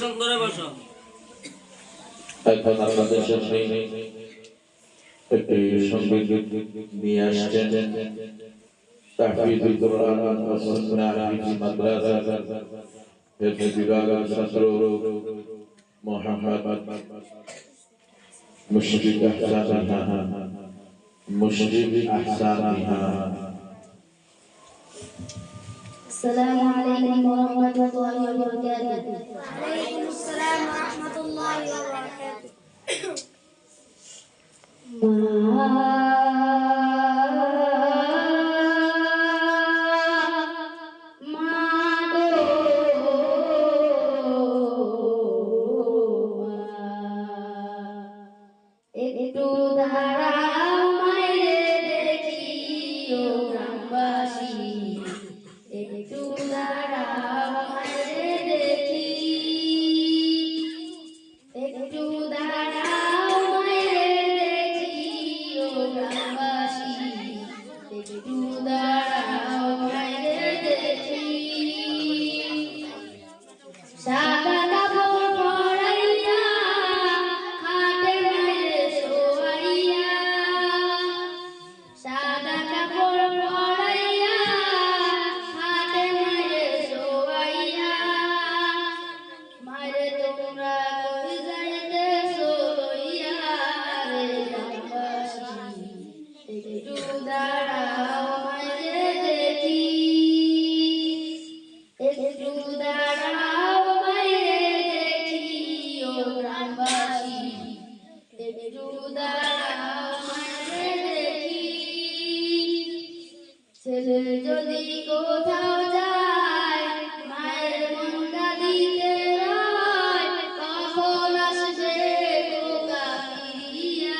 সুন্দরে বসো। এখন আপনাদের সামনে একটি সঙ্গীত নিয়ে আসছেন তাহফিজুল কোরআন ওয়া সুন্নাহ হিফজ মাদ্রাসা হিফজ বিভাগের ছাত্র মোহাম্মদ মুশফিক আহসান মিহা। السلام عليكم ورحمة الله وبركاته. وعليكم السلام ورحمة الله وبركاته. একটু দাঁড়াও মাইরে দেখি ও গ্রামবাসী, একটু দাঁড়াও মাইরে দেখি, একটু দাঁড়াও মাইরে দেখি ও গ্রামবাসী, একটু দাঁড়াও মাইরে দেখি। সাদা কাপড় পরাইয়া খাটে মাইরে শোয়াইয়া, সাদা কাপড় পরাইয়া খাটে মাইরে শোয়াইয়া, মাইরে তোমরা কই যাইতেছো লইয়া রে গ্রামবাসী, একটু দাঁড়াও মাইরে দেখি, একটু দাঁড়াও মাইরে দেখি ও গ্রামবাসী, একটু দাঁড়াও মাইরে দেখি। ছেলে যদি কোথাও যায় মায়ের মন কাঁদিতে রয়, কখন আসবে খোকা ফিরিয়া।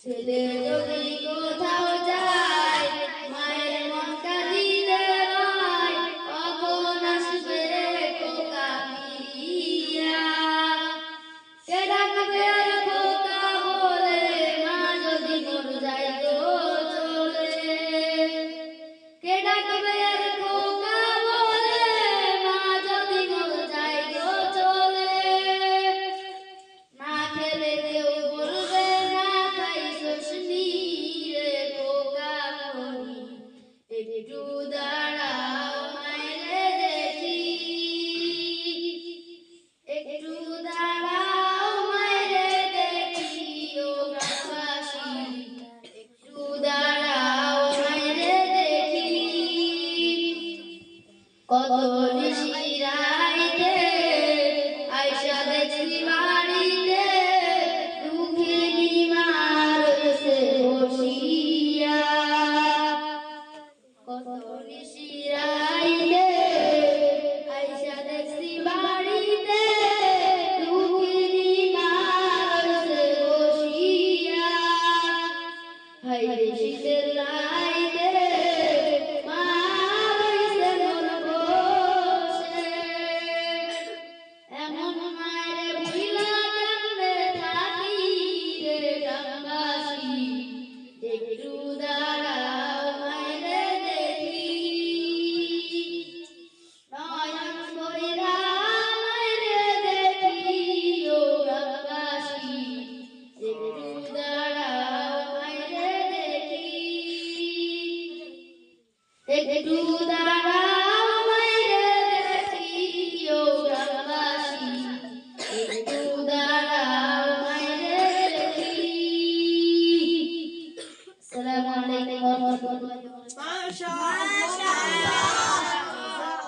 ছেলে যদি কোথাও যায় মায়ের মন কাঁদিতে রয়, কখন আসবে খোকা ফিরিয়া। কে ডাকবে আর খোকা বলে মা যদি মর যায় গো চলে, কে ডাকবে আর খোকা বলে মা যদি মর যায় গো চলে। না খেলে কেউ বলবে না খাইছস নি রে খোকা মনি, একটু দাঁড়াও মাইরে দেখি, একটু দাঁড়াও মাইরে দেখি ও গ্রামবাসী, একটু দাঁড়াও মাইরে দেখি। কত নিশিরাইতে আইসা দেখি বাড়িতে, দুঃখিনী মা রয়েছে বসিয়া। কত নিশিরাইতে আইসা দেখি বাড়িতে, দুঃখিনী মা রয়েছে বসিয়া। হাইরে শীতের রাইতে মা রইছে মন বসে, এমন মায়ের ভুইলা কেমনে থাকি রে গ্রামবাসী, একটু দাঁড়াও মাইরে দেখি। নয়ন ভইরা মাইরে দেখি ও গ্রামবাসী, একটু দাঁড়াও মাইরে দেখি, একটু দাঁড়াও মাইরে দেখি ও গ্রামবাসী, একটু দাঁড়াও মাইরে দেখি। আসসালামু আলাইকুম ওয়া রাহমাতুল্লাহি ওয়া বারাকাতুহু। মাশাআল্লাহ,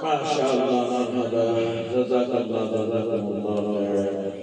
মাশাআল্লাহ, জাযাকাল্লাহ, জাযাকাল্লাহ।